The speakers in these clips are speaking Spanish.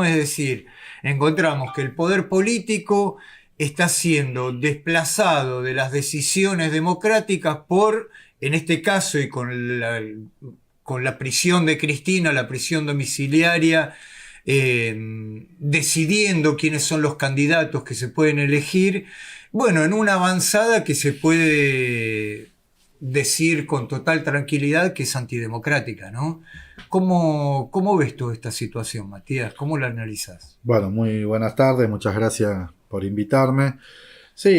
Es decir, encontramos que el poder político está siendo desplazado de las decisiones democráticas por, en este caso, y con la prisión de Cristina, la prisión domiciliaria, decidiendo quiénes son los candidatos que se pueden elegir, bueno, en una avanzada que se puede decir con total tranquilidad que es antidemocrática, ¿no? ¿Cómo ves toda esta situación, Matías? ¿Cómo la analizas? Bueno, muy buenas tardes, muchas gracias por invitarme. Sí,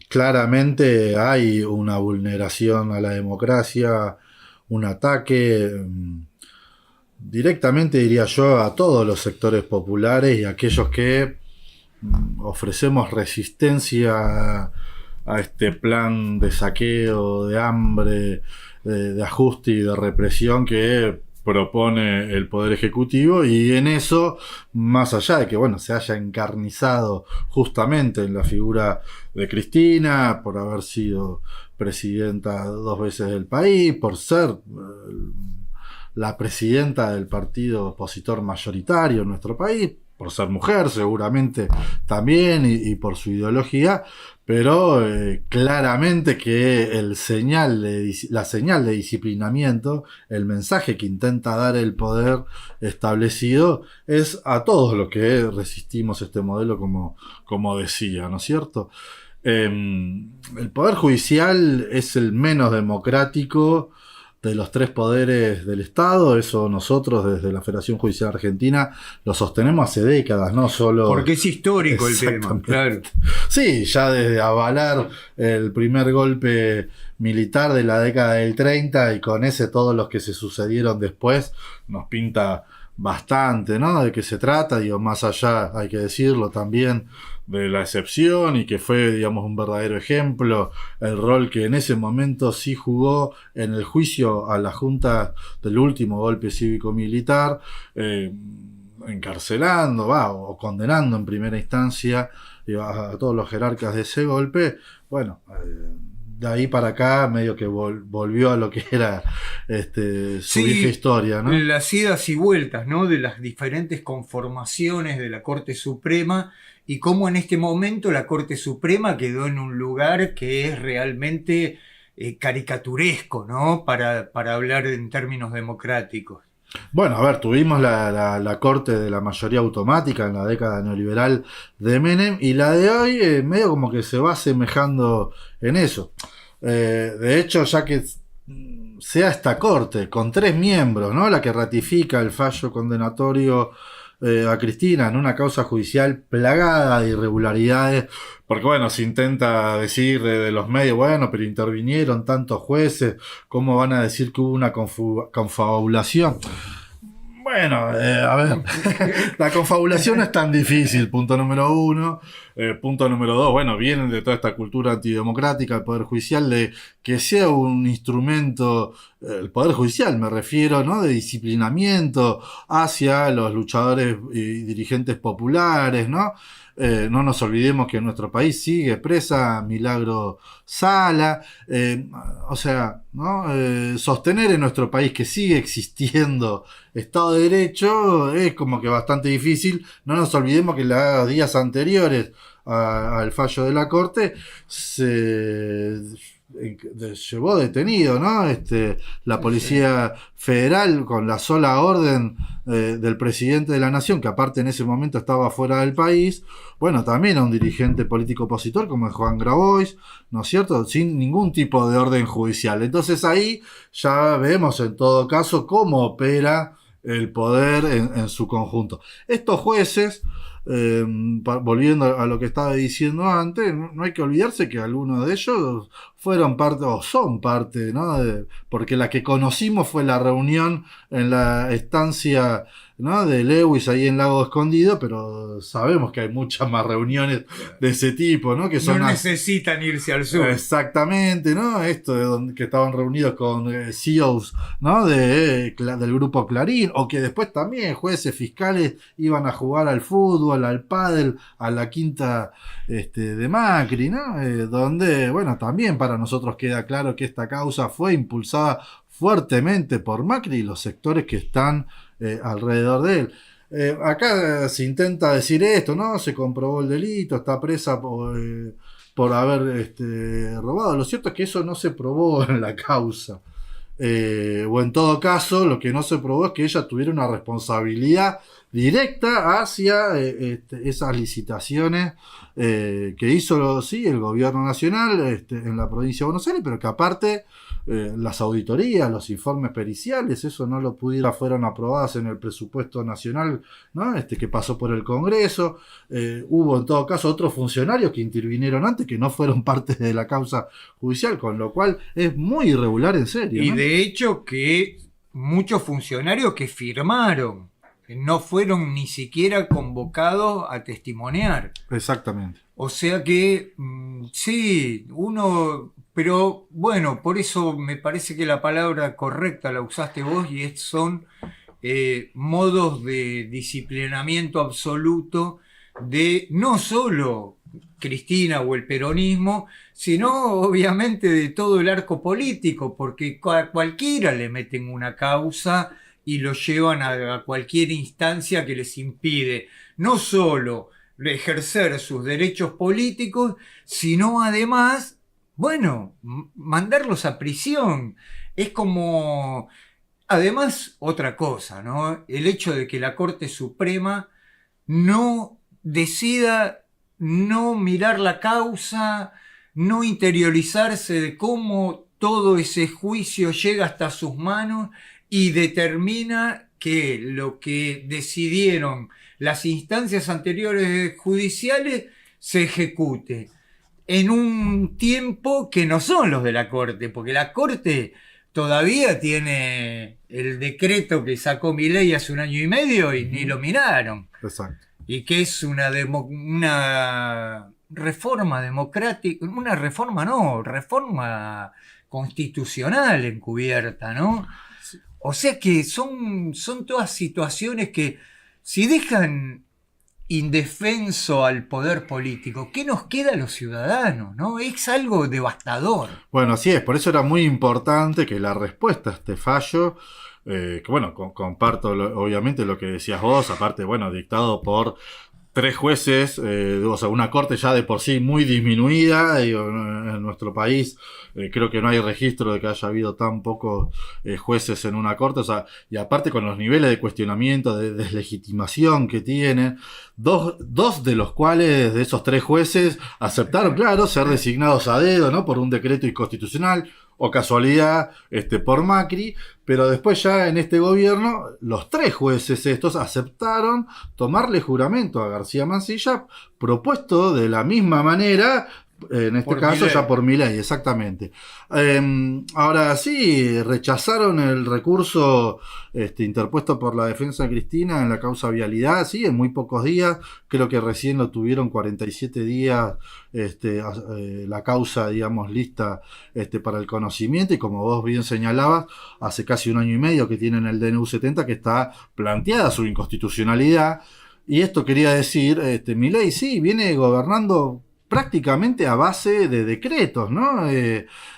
claramente hay una vulneración a la democracia, un ataque, directamente diría yo, a todos los sectores populares y a aquellos que ofrecemos resistencia a este plan de saqueo, de hambre, de ajuste y de represión que propone el Poder Ejecutivo, y en eso, más allá de que bueno, se haya encarnizado justamente en la figura de Cristina, por haber sido presidenta 2 veces del país, por ser la presidenta del partido opositor mayoritario en nuestro país, por ser mujer seguramente también y por su ideología, pero claramente que la señal de disciplinamiento, el mensaje que intenta dar el poder establecido es a todos los que resistimos este modelo, como decía, ¿no es cierto? El poder judicial es el menos democrático de los 3 poderes del Estado. Eso nosotros desde la Federación Judicial Argentina lo sostenemos hace décadas, no solo... Porque es histórico el tema, claro. Sí, ya desde avalar el primer golpe militar de la década del 30 y con ese todos los que se sucedieron después, nos pinta bastante, ¿no? De qué se trata, digo, más allá, hay que decirlo también, de la excepción, y que fue, digamos, un verdadero ejemplo, el rol que en ese momento sí jugó en el juicio a la Junta del último golpe cívico-militar, encarcelando, o condenando en primera instancia a todos los jerarcas de ese golpe. Bueno, de ahí para acá medio que volvió a lo que era su vieja historia, ¿no? Las idas y vueltas, ¿no? De las diferentes conformaciones de la Corte Suprema, y cómo en este momento la Corte Suprema quedó en un lugar que es realmente caricaturesco, ¿no? Para hablar en términos democráticos. Bueno, a ver, tuvimos la corte de la mayoría automática en la década neoliberal de Menem, y la de hoy medio como que se va asemejando en eso. De hecho, ya que sea esta corte con 3 miembros, ¿no? La que ratifica el fallo condenatorio a Cristina en una causa judicial plagada de irregularidades, porque bueno, se intenta decir de los medios, bueno, pero intervinieron tantos jueces, ¿cómo van a decir que hubo una confabulación? Bueno, a ver, la confabulación no es tan difícil, punto número 1. Punto número 2, bueno, vienen de toda esta cultura antidemocrática del Poder Judicial, de que sea un instrumento, el Poder Judicial me refiero, ¿no? De disciplinamiento hacia los luchadores y dirigentes populares, ¿no? No nos olvidemos que en nuestro país sigue presa Milagro Sala, o sea, ¿no? Sostener en nuestro país que sigue existiendo Estado de Derecho es como que bastante difícil. No nos olvidemos que los días anteriores al fallo de la Corte se llevó detenido, ¿no? La Policía Federal, con la sola orden del presidente de la Nación, que aparte en ese momento estaba fuera del país, bueno, también a un dirigente político opositor como es Juan Grabois, ¿no es cierto?, sin ningún tipo de orden judicial. Entonces ahí ya vemos en todo caso cómo opera el poder en su conjunto. Estos jueces, volviendo a lo que estaba diciendo antes, no hay que olvidarse que algunos de ellos fueron parte, o son parte, ¿no? Porque la que conocimos fue la reunión en la estancia, ¿no? De Lewis ahí en Lago Escondido, pero sabemos que hay muchas más reuniones de ese tipo, ¿no? Que son no necesitan irse al sur. Exactamente, ¿no? Esto de donde que estaban reunidos con CEOs, ¿no? Del grupo Clarín, o que después también jueces, fiscales iban a jugar al fútbol, al pádel, a la quinta de Macri, ¿no? Donde, bueno, también para nosotros queda claro que esta causa fue impulsada fuertemente por Macri y los sectores que están alrededor de él. Acá se intenta decir esto, ¿no? Se comprobó el delito, está presa por haber robado. Lo cierto es que eso no se probó en la causa. O en todo caso, lo que no se probó es que ella tuviera una responsabilidad directa hacia esas licitaciones que hizo sí, el gobierno nacional en la provincia de Buenos Aires, pero que aparte las auditorías, los informes periciales, eso no lo fueron aprobadas en el presupuesto nacional, ¿no? Que pasó por el Congreso. Hubo en todo caso otros funcionarios que intervinieron antes que no fueron parte de la causa judicial, con lo cual es muy irregular en serio, Y ¿no? de hecho que muchos funcionarios que firmaron no fueron ni siquiera convocados a testimoniar. Exactamente. O sea que sí, pero bueno, por eso me parece que la palabra correcta la usaste vos y son modos de disciplinamiento absoluto de no solo Cristina o el peronismo, sino obviamente de todo el arco político, porque a cualquiera le meten una causa y lo llevan a cualquier instancia que les impide no solo ejercer sus derechos políticos, sino además, bueno, mandarlos a prisión. Es como, además, otra cosa, ¿no? El hecho de que la Corte Suprema no decida no mirar la causa, no interiorizarse de cómo todo ese juicio llega hasta sus manos y determina que lo que decidieron las instancias anteriores judiciales se ejecute en un tiempo que no son los de la Corte, porque la Corte todavía tiene el decreto que sacó Milei hace 1 año y medio y ni lo miraron. Exacto. Y que es una reforma democrática, reforma constitucional encubierta, ¿no? O sea que son todas situaciones que si dejan indefenso al poder político, ¿qué nos queda a los ciudadanos? ¿No? Es algo devastador. Bueno, así es, por eso era muy importante que la respuesta a este fallo, que bueno, comparto obviamente lo que decías vos, aparte, bueno, dictado por 3 jueces, o sea, una corte ya de por sí muy disminuida, en nuestro país creo que no hay registro de que haya habido tan pocos jueces en una corte, o sea, y aparte con los niveles de cuestionamiento, de deslegitimación que tienen, dos de los cuales, de esos 3 jueces, aceptaron, claro, ser designados a dedo, ¿no? Por un decreto inconstitucional, o casualidad, por Macri, pero después ya en este gobierno, los 3 jueces estos aceptaron tomarle juramento a García Mansilla, propuesto de la misma manera, en este Por caso Milei. ya por Milei, exactamente. Ahora sí, rechazaron el recurso interpuesto por la defensa de Cristina en la causa vialidad, sí, en muy pocos días, creo que recién lo tuvieron 47 días la causa, digamos, lista para el conocimiento, y como vos bien señalabas, hace casi 1 año y medio que tienen el DNU 70 que está planteada su inconstitucionalidad, y esto quería decir, Milei sí, viene gobernando prácticamente a base de decretos, ¿no?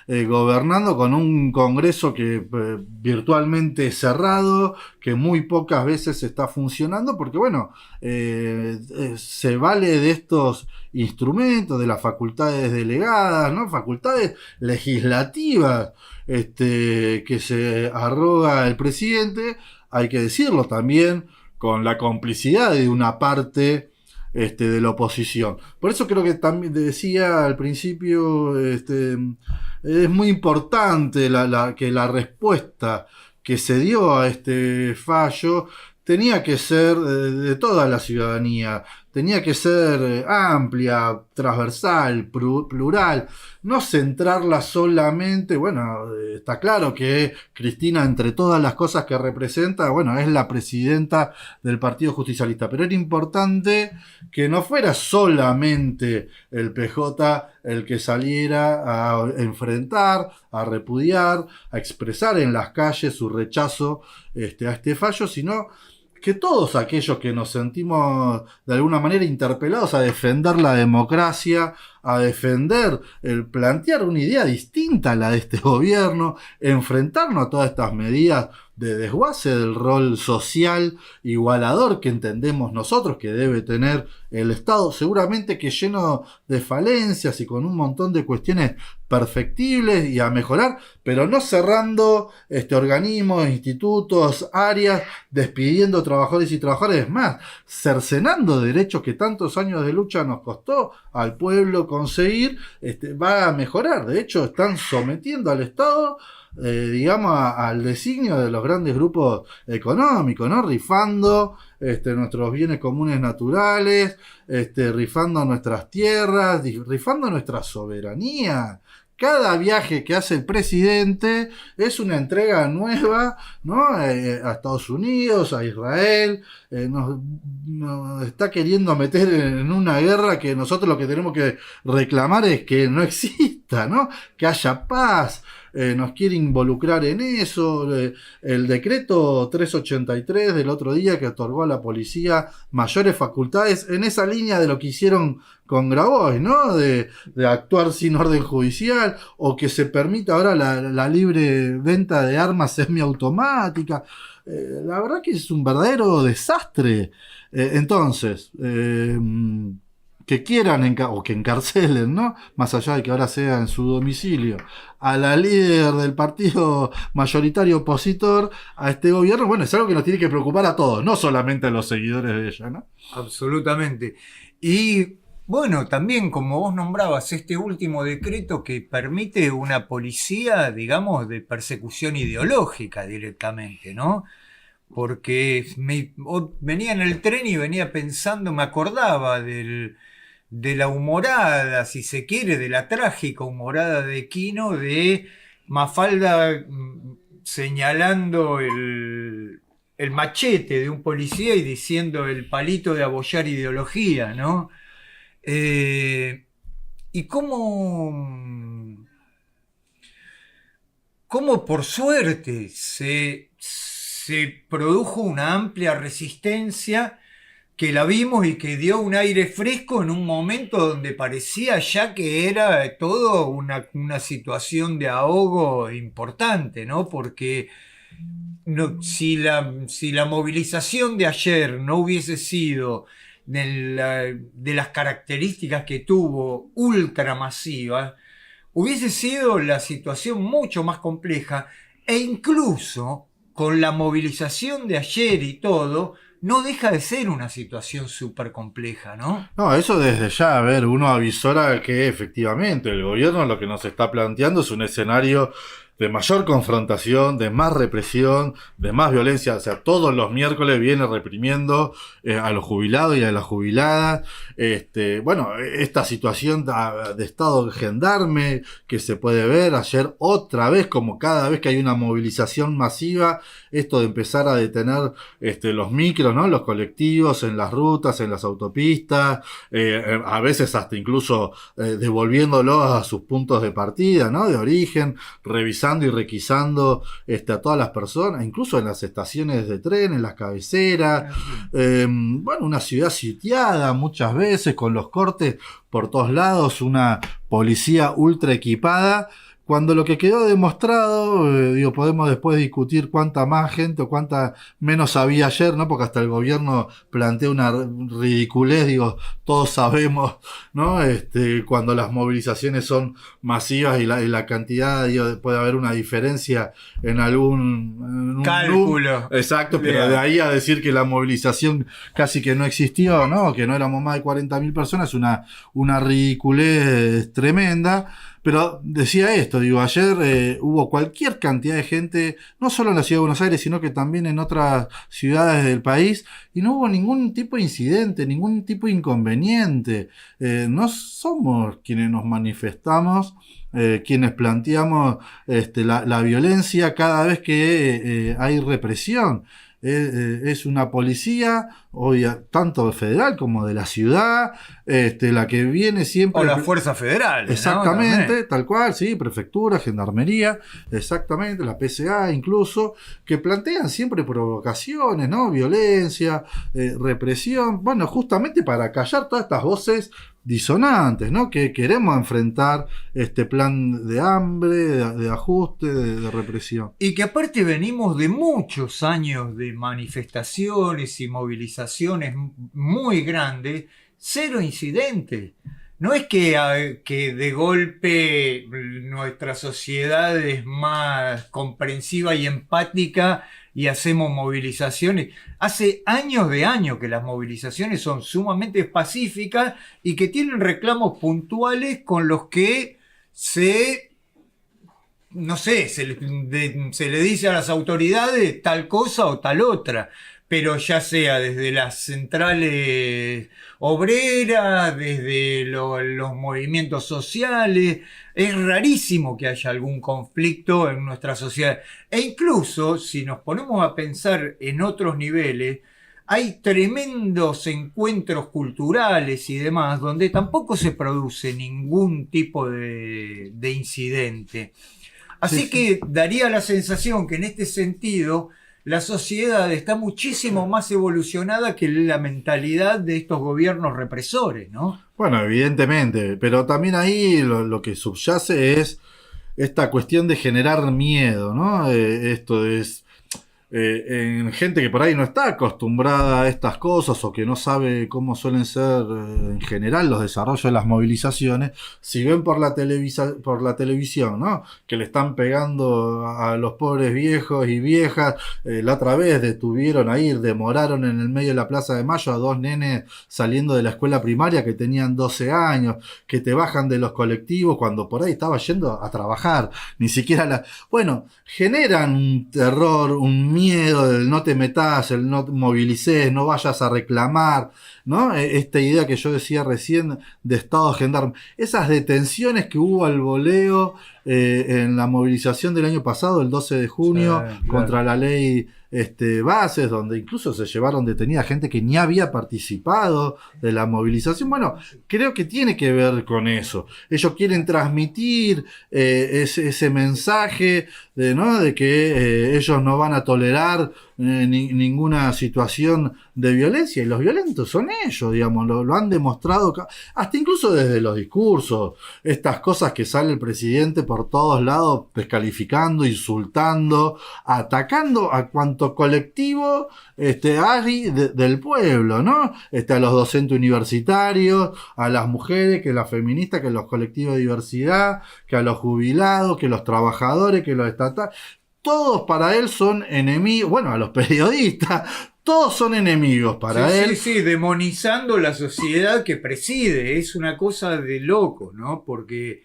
Gobernando con un Congreso que virtualmente cerrado, que muy pocas veces está funcionando, porque bueno, se vale de estos instrumentos, de las facultades delegadas, ¿no? Facultades legislativas que se arroga el presidente, hay que decirlo también, con la complicidad de una parte de la oposición. Por eso creo que también decía al principio, es muy importante que la respuesta que se dio a este fallo tenía que ser de toda la ciudadanía, tenía que ser amplia, transversal, plural, no centrarla solamente, bueno, está claro que Cristina, entre todas las cosas que representa, bueno, es la presidenta del Partido Justicialista, pero era importante que no fuera solamente el PJ el que saliera a enfrentar, a repudiar, a expresar en las calles su rechazo a este fallo, sino que todos aquellos que nos sentimos de alguna manera interpelados a defender la democracia, a defender plantear una idea distinta a la de este gobierno, enfrentarnos a todas estas medidas de desguace del rol social igualador que entendemos nosotros que debe tener el Estado, seguramente que lleno de falencias y con un montón de cuestiones perfectibles y a mejorar, pero no cerrando organismos, institutos, áreas, despidiendo trabajadores y trabajadoras, más, cercenando derechos que tantos años de lucha nos costó al pueblo conseguir, va a mejorar. De hecho, están sometiendo al Estado digamos, al designio de los grandes grupos económicos, ¿no? Rifando nuestros bienes comunes naturales, rifando nuestras tierras, rifando nuestra soberanía. Cada viaje que hace el presidente es una entrega nueva, ¿no? A Estados Unidos, a Israel, nos está queriendo meter en una guerra que nosotros lo que tenemos que reclamar es que no exista, ¿no? Que haya paz. Nos quiere involucrar en eso. El decreto 383 del otro día que otorgó a la policía mayores facultades en esa línea de lo que hicieron con Grabois, ¿no? De actuar sin orden judicial, o que se permita ahora la libre venta de armas semiautomáticas. La verdad que es un verdadero desastre. Entonces, que quieran o que encarcelen, ¿no? Más allá de que ahora sea en su domicilio, a la líder del partido mayoritario opositor a este gobierno, bueno, es algo que nos tiene que preocupar a todos, no solamente a los seguidores de ella, ¿no? Absolutamente. Y bueno, también como vos nombrabas, este último decreto que permite una policía, digamos, de persecución ideológica directamente, ¿no? Porque venía en el tren y venía pensando, me acordaba de la humorada, si se quiere, de la trágica humorada de Quino, de Mafalda señalando el machete de un policía y diciendo el palito de abollar ideología, ¿no? Y cómo por suerte se produjo una amplia resistencia que la vimos y que dio un aire fresco en un momento donde parecía ya que era todo una situación de ahogo importante, ¿no? Porque si la movilización de ayer no hubiese sido de las características que tuvo, ultramasivas, hubiese sido la situación mucho más compleja, e incluso con la movilización de ayer y todo, no deja de ser una situación súper compleja, ¿no? No, eso desde ya, a ver, uno avisora que efectivamente el gobierno lo que nos está planteando es un escenario de mayor confrontación, de más represión, de más violencia. O sea, todos los miércoles viene reprimiendo a los jubilados y a las jubiladas. Bueno, esta situación de estado gendarme que se puede ver ayer otra vez, como cada vez que hay una movilización masiva, esto de empezar a detener los micros, ¿no? Los colectivos en las rutas, en las autopistas, a veces hasta incluso devolviéndolos a sus puntos de partida, ¿no? De origen, revisando y requisando a todas las personas, incluso en las estaciones de tren, en las cabeceras. Bueno, una ciudad sitiada muchas veces, con los cortes por todos lados, una policía ultra equipada, cuando lo que quedó demostrado, podemos después discutir cuánta más gente o cuánta menos había ayer, ¿no? Porque hasta el gobierno plantea una ridiculez, todos sabemos, ¿no? Cuando las movilizaciones son masivas y la cantidad, puede haber una diferencia en algún cálculo. Exacto, pero de ahí a decir que la movilización casi que no existió, ¿no? Que no éramos más de 40.000 personas, una ridiculez tremenda. Pero decía esto, ayer hubo cualquier cantidad de gente, no solo en la ciudad de Buenos Aires, sino que también en otras ciudades del país, y no hubo ningún tipo de incidente, ningún tipo de inconveniente. No somos quienes nos manifestamos, quienes planteamos la violencia cada vez que hay represión. Es una policía, tanto federal como de la ciudad, la que viene siempre... O la fuerza federal. Exactamente, ¿no? Tal cual, sí, prefectura, gendarmería, exactamente, la PCA incluso, que plantean siempre provocaciones, ¿no? Violencia, represión, bueno, justamente para callar todas estas voces disonantes, ¿no? Que queremos enfrentar este plan de hambre, de ajuste, de represión. Y que aparte venimos de muchos años de manifestaciones y movilizaciones muy grandes, cero incidentes. No es que de golpe nuestra sociedad es más comprensiva y empática y hacemos movilizaciones. Hace años de años que las movilizaciones son sumamente pacíficas y que tienen reclamos puntuales con los que no sé, se le dice a las autoridades tal cosa o tal otra, pero ya sea desde las centrales obreras, desde los movimientos sociales, es rarísimo que haya algún conflicto en nuestra sociedad. E incluso, si nos ponemos a pensar en otros niveles, hay tremendos encuentros culturales y demás donde tampoco se produce ningún tipo de incidente. Así Sí, que daría la sensación que en este sentido la sociedad está muchísimo más evolucionada que la mentalidad de estos gobiernos represores, ¿no? bueno, evidentemente, pero también ahí lo que subyace es esta cuestión de generar miedo, ¿no? Esto es en gente que por ahí no está acostumbrada a estas cosas o que no sabe cómo suelen ser en general los desarrollos de las movilizaciones, si ven por por la televisión, ¿no? Que le están pegando a los pobres viejos y viejas, la otra vez demoraron en el medio de la Plaza de Mayo a dos nenes saliendo de la escuela primaria que tenían 12 años, que te bajan de los colectivos cuando por ahí estaba yendo a trabajar, ni siquiera Bueno, generan un terror, un miedo del no te metas, el no movilices, no vayas a reclamar, ¿no? Esta idea que yo decía recién de estado gendarme, esas detenciones que hubo al voleo en la movilización del año pasado, el 12 de junio, Sí, claro. contra la ley Bases, donde incluso se llevaron detenida gente que ni había participado de la movilización. Bueno, creo que tiene que ver con eso. Ellos quieren transmitir ese mensaje ¿no? De que ellos no van a tolerar ninguna situación de violencia, y los violentos son ellos, digamos, lo han demostrado hasta incluso desde los discursos, estas cosas que sale el presidente por todos lados descalificando, insultando, atacando a cuanto colectivo hay del pueblo, ¿no? A los docentes universitarios, a las mujeres, que las feministas, que los colectivos de diversidad, que a los jubilados, que los trabajadores, que los estatales, todos para él son enemigos, bueno, a los periodistas, todos son enemigos para él. Sí, sí, demonizando la sociedad que preside, es una cosa de loco, ¿no? Porque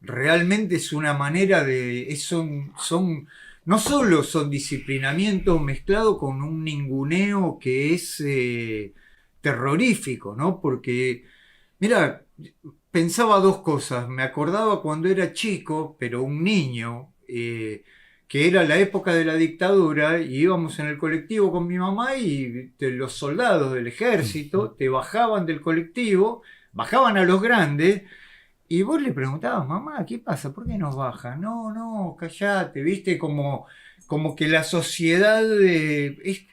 realmente es una manera no solo son disciplinamientos mezclados con un ninguneo que es terrorífico, ¿no? Porque, mira, pensaba dos cosas, me acordaba cuando era chico, pero un niño, que era la época de la dictadura, y íbamos en el colectivo con mi mamá y los soldados del ejército te bajaban del colectivo, bajaban a los grandes, y vos le preguntabas, mamá, ¿qué pasa? ¿Por qué nos baja? No, no, callate, viste, como que la sociedad es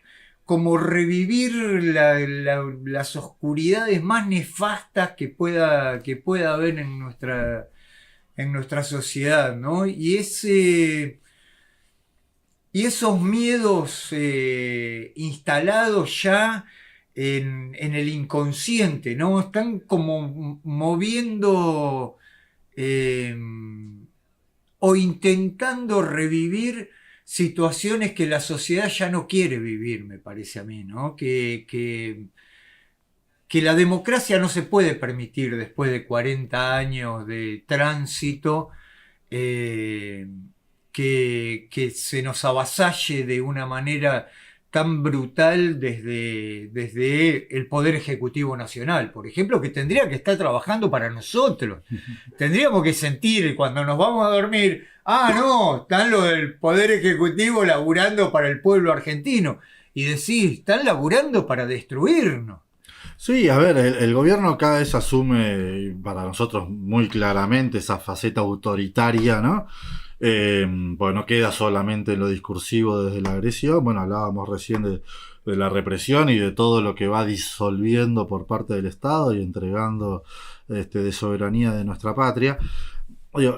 como revivir las oscuridades más nefastas que pueda haber en nuestra sociedad, ¿no? Y esos miedos instalados ya en el inconsciente, ¿no? Están como moviendo eh, o intentando revivir situaciones que la sociedad ya no quiere vivir, me parece a mí, ¿no? Que la democracia no se puede permitir después de 40 años de tránsito. eh, que se nos avasalle de una manera tan brutal desde el Poder Ejecutivo Nacional, por ejemplo, que tendría que estar trabajando para nosotros. Tendríamos que sentir cuando nos vamos a dormir, no, están los del Poder Ejecutivo laburando para el pueblo argentino. Y decir, están laburando para destruirnos. Sí, a ver, el gobierno cada vez asume, para nosotros muy claramente, esa faceta autoritaria, ¿no? Pues no queda solamente en lo discursivo desde la agresión. Bueno, hablábamos recién de la represión y de todo lo que va disolviendo por parte del Estado y entregando de soberanía de nuestra patria. Digo,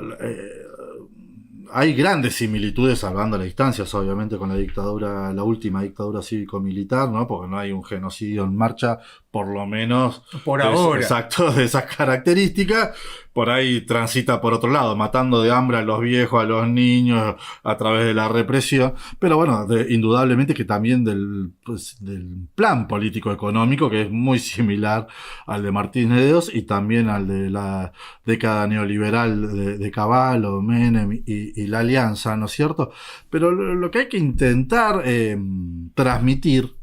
hay grandes similitudes, salvando las distancias, obviamente, con la última dictadura cívico-militar, ¿no? Porque no hay un genocidio en marcha, por lo menos por ahora. Exacto, de esas características. Por ahí transita por otro lado, matando de hambre a los viejos, a los niños, a través de la represión. Pero bueno, indudablemente que también del plan político-económico, que es muy similar al de Martínez de Hoz y también al de la década neoliberal de Cavallo, Menem y la Alianza, ¿no es cierto? Pero lo que hay que intentar transmitir,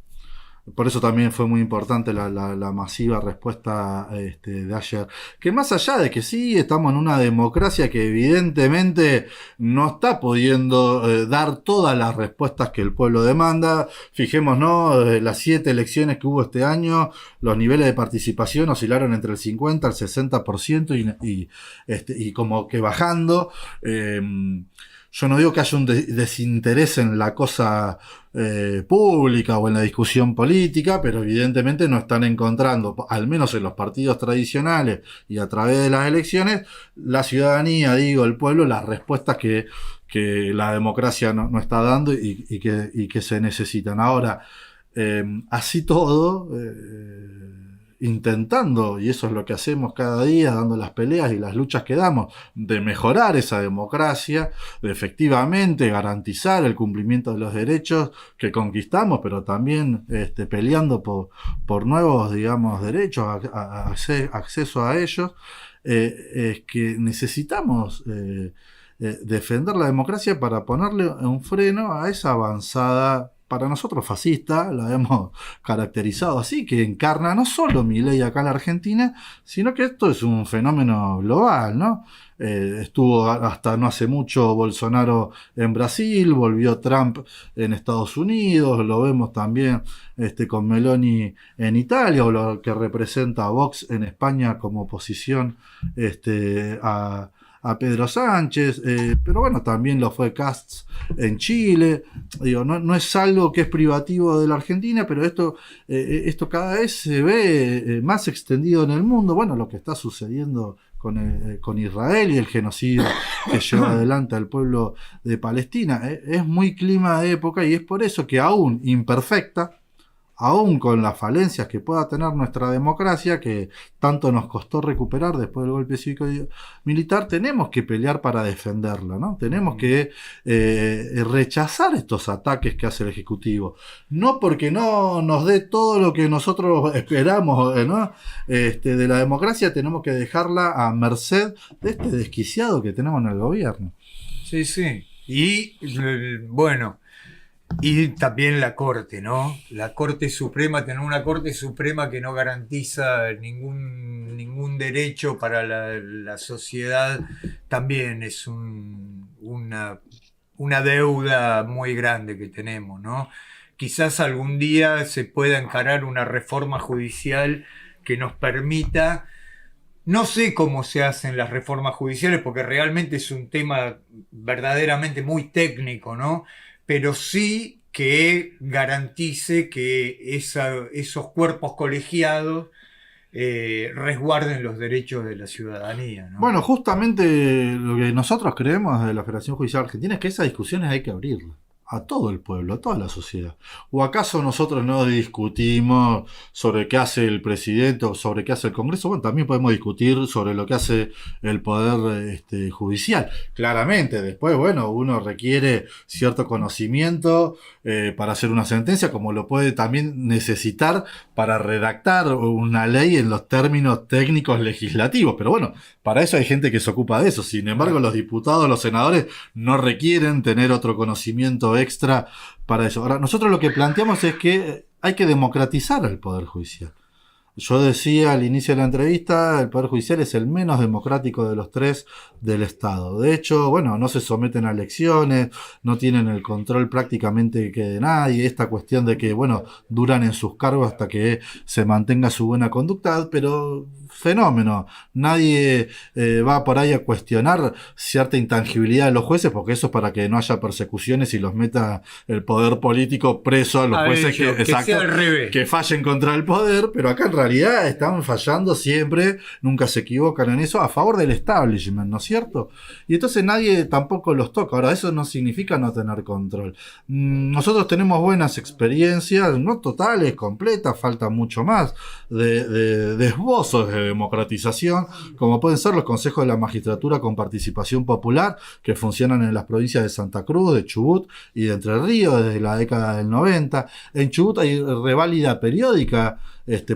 por eso también fue muy importante la masiva respuesta de ayer, que más allá de que sí estamos en una democracia que evidentemente no está pudiendo dar todas las respuestas que el pueblo demanda. Fijémonos, las 7 elecciones que hubo este año, los niveles de participación oscilaron entre el 50 al 60% y como que bajando. Yo no digo que haya un desinterés en la cosa pública o en la discusión política, pero evidentemente no están encontrando, al menos en los partidos tradicionales y a través de las elecciones, la ciudadanía, el pueblo, las respuestas que la democracia no está dando y que se necesitan. Ahora, así todo, intentando, y eso es lo que hacemos cada día, dando las peleas y las luchas que damos, de mejorar esa democracia, de efectivamente garantizar el cumplimiento de los derechos que conquistamos, pero también peleando por nuevos, derechos, acceso a ellos, es que necesitamos defender la democracia para ponerle un freno a esa avanzada, para nosotros fascista, la hemos caracterizado así, que encarna no solo Milei acá en la Argentina, sino que esto es un fenómeno global, ¿no? Estuvo hasta no hace mucho Bolsonaro en Brasil, volvió Trump en Estados Unidos, lo vemos también con Meloni en Italia, o lo que representa a Vox en España como oposición a Pedro Sánchez, pero bueno, también lo fue Kast en Chile. No es algo que es privativo de la Argentina, pero esto cada vez se ve más extendido en el mundo. Bueno, lo que está sucediendo con Israel y el genocidio que lleva adelante al pueblo de Palestina. Es muy clima de época, y es por eso que aún imperfecta, aún con las falencias que pueda tener nuestra democracia, que tanto nos costó recuperar después del golpe cívico-militar, tenemos que pelear para defenderla, ¿no? Tenemos que rechazar estos ataques que hace el Ejecutivo. No porque no nos dé todo lo que nosotros esperamos, ¿no? De la democracia, tenemos que dejarla a merced de este desquiciado que tenemos en el gobierno. Sí, sí. Y bueno, y también la Corte, ¿no? La Corte Suprema, tener una Corte Suprema que no garantiza ningún derecho para la sociedad, también es una deuda muy grande que tenemos, ¿no? Quizás algún día se pueda encarar una reforma judicial que nos permita. No sé cómo se hacen las reformas judiciales, porque realmente es un tema verdaderamente muy técnico, ¿no? Pero sí que garantice que esos cuerpos colegiados resguarden los derechos de la ciudadanía, ¿no? Bueno, justamente lo que nosotros creemos de la Federación Judicial Argentina es que esas discusiones hay que abrirlas a todo el pueblo, a toda la sociedad. ¿O acaso nosotros no discutimos sobre qué hace el presidente o sobre qué hace el Congreso? Bueno, también podemos discutir sobre lo que hace el Poder Judicial. Claramente, después, bueno, uno requiere cierto conocimiento para hacer una sentencia, como lo puede también necesitar para redactar una ley en los términos técnicos legislativos. Pero bueno, para eso hay gente que se ocupa de eso. Sin embargo, los diputados, los senadores no requieren tener otro conocimiento extra para eso. Ahora, nosotros lo que planteamos es que hay que democratizar el Poder Judicial. Yo decía al inicio de la entrevista, el Poder Judicial es el menos democrático de los tres del Estado. De hecho, bueno, no se someten a elecciones, no tienen el control prácticamente que de nadie. Esta cuestión de que, bueno, duran en sus cargos hasta que se mantenga su buena conducta, pero fenómeno. Nadie va por ahí a cuestionar cierta intangibilidad de los jueces, porque eso es para que no haya persecuciones y los meta el poder político preso a los jueces que sea al revés, que fallen contra el poder, pero acá en realidad realidad están fallando siempre, nunca se equivocan en eso, a favor del establishment, ¿no es cierto? Y entonces nadie tampoco los toca. Ahora, eso no significa no tener control. Nosotros tenemos buenas experiencias, no totales, completas, falta mucho más, de esbozos de democratización, como pueden ser los consejos de la magistratura con participación popular, que funcionan en las provincias de Santa Cruz, de Chubut y de Entre Ríos desde la década del 90. En Chubut hay reválida periódica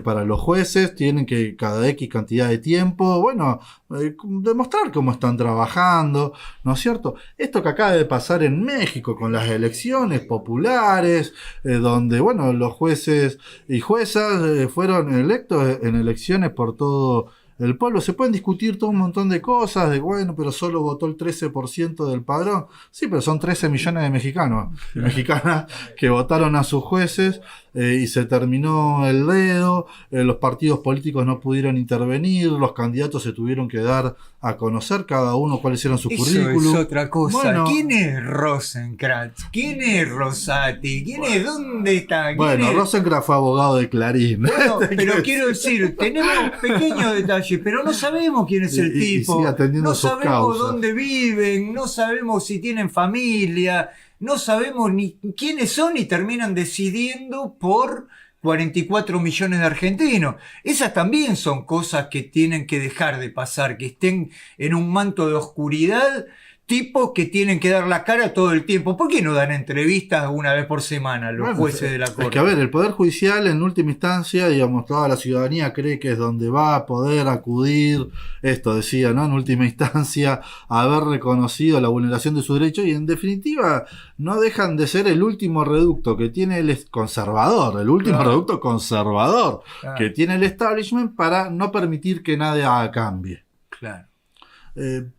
para los jueces, tienen que cada X cantidad de tiempo, bueno, demostrar cómo están trabajando, ¿no es cierto? Esto que acaba de pasar en México con las elecciones populares, donde, bueno, los jueces y juezas fueron electos en elecciones por todo el pueblo. Se pueden discutir todo un montón de cosas, de bueno, pero solo votó el 13% del padrón. Sí, pero son 13 millones de mexicanos y mexicanas que votaron a sus jueces, y se terminó el dedo, los partidos políticos no pudieron intervenir, los candidatos se tuvieron que dar a conocer cada uno cuáles eran sus currículums. Eso es otra cosa. Bueno, ¿quién es Rosenkrantz? ¿Quién es Rosati? ¿Quién es? ¿Dónde está? Bueno, es? Rosenkrantz fue abogado de Clarín. Bueno, pero quiero decir, tenemos pequeños detalles, pero no sabemos quién es el tipo. sigue atendiendo No sus sabemos causas. dónde viven, no sabemos si tienen familia, no sabemos ni quiénes son y terminan decidiendo por 44 millones de argentinos. Esas también son cosas que tienen que dejar de pasar, que estén en un manto de oscuridad, tipos que tienen que dar la cara todo el tiempo. ¿Por qué no dan entrevistas una vez por semana los jueces de la Corte? Es que, a ver, el Poder Judicial en última instancia, digamos, toda la ciudadanía cree que es donde va a poder acudir, esto decía, ¿no? En última instancia, haber reconocido la vulneración de sus derechos y en definitiva no dejan de ser el último reducto que tiene el conservador, el último reducto conservador que tiene el establishment para no permitir que nada cambie. Claro.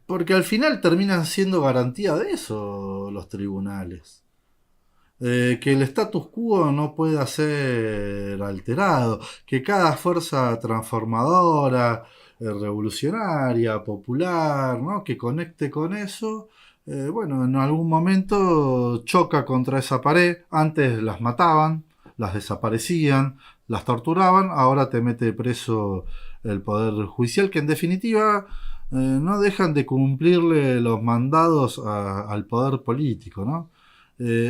Porque al final terminan siendo garantía de eso los tribunales. Que el status quo no pueda ser alterado, que cada fuerza transformadora, revolucionaria, popular, ¿no? Que conecte con eso, bueno, en algún momento choca contra esa pared. Antes las mataban, las desaparecían, las torturaban, ahora te mete preso el Poder Judicial, que en definitiva no dejan de cumplirle los mandados al poder político, ¿no?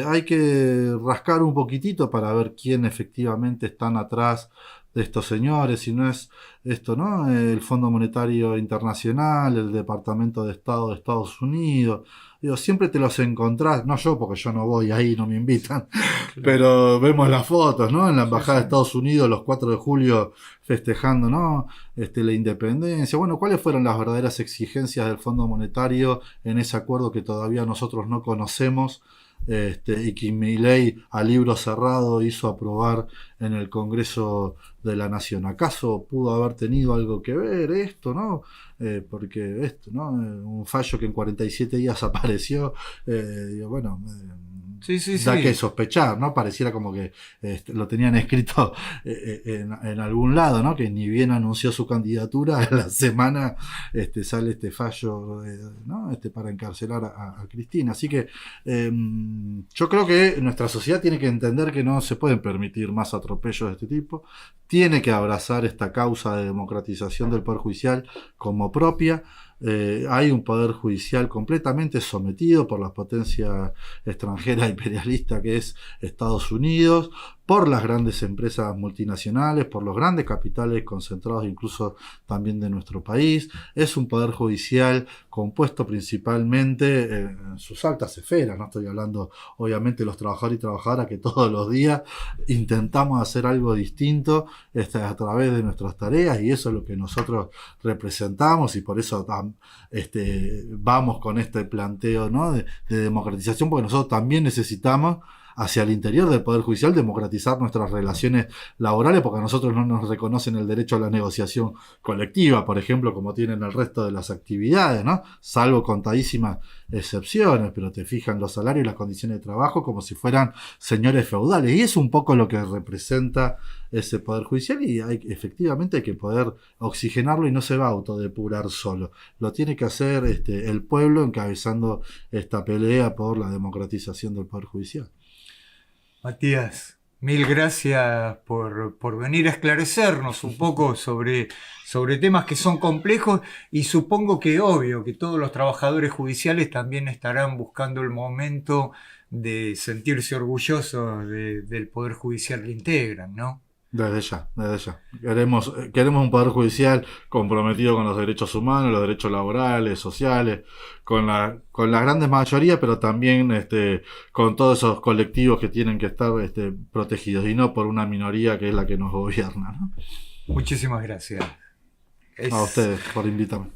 Hay que rascar un poquitito para ver quién efectivamente están atrás de estos señores, si no es esto, ¿no? El Fondo Monetario Internacional, el Departamento de Estado de Estados Unidos. Digo, siempre te los encontrás, no yo porque yo no voy ahí, no me invitan, pero vemos las fotos, ¿no? En la Embajada de Estados Unidos, los 4 de julio festejando, ¿no? La independencia. Bueno, ¿cuáles fueron las verdaderas exigencias del Fondo Monetario en ese acuerdo que todavía nosotros no conocemos? Y que Milei a libro cerrado hizo aprobar en el Congreso de la Nación. ¿Acaso pudo haber tenido algo que ver esto, no? Porque esto, ¿no? Un fallo que en 47 días apareció, bueno, da que sospechar, ¿no? Pareciera como que lo tenían escrito en algún lado, ¿no? Que ni bien anunció su candidatura, en la semana sale este fallo, ¿no? Para encarcelar a Cristina. Así que yo creo que nuestra sociedad tiene que entender que no se pueden permitir más atropellos de este tipo, tiene que abrazar esta causa de democratización del Poder Judicial como propia. Hay un poder judicial completamente sometido por la potencia extranjera imperialista que es Estados Unidos, por las grandes empresas multinacionales, por los grandes capitales concentrados incluso también de nuestro país. Es un poder judicial compuesto principalmente en sus altas esferas, no estoy hablando obviamente de los trabajadores y trabajadoras que todos los días intentamos hacer algo distinto a través de nuestras tareas, y eso es lo que nosotros representamos, y por eso vamos con este planteo, ¿no? de democratización, porque nosotros también necesitamos hacia el interior del Poder Judicial democratizar nuestras relaciones laborales, porque a nosotros no nos reconocen el derecho a la negociación colectiva, por ejemplo, como tienen el resto de las actividades, ¿no? Salvo contadísimas excepciones, pero te fijan los salarios y las condiciones de trabajo como si fueran señores feudales, y es un poco lo que representa ese Poder Judicial, y efectivamente hay que poder oxigenarlo, y no se va a autodepurar solo, lo tiene que hacer el pueblo encabezando esta pelea por la democratización del Poder Judicial. Matías, Mil gracias por venir a esclarecernos un poco sobre temas que son complejos y supongo que obvio que todos los trabajadores judiciales también estarán buscando el momento de sentirse orgullosos del Poder Judicial que integran, ¿no? Desde ya, desde ya. Queremos un poder judicial comprometido con los derechos humanos, los derechos laborales, sociales, con la grandes mayoría, pero también con todos esos colectivos que tienen que estar protegidos y no por una minoría que es la que nos gobierna, ¿no? Muchísimas gracias. A ustedes por invitarme.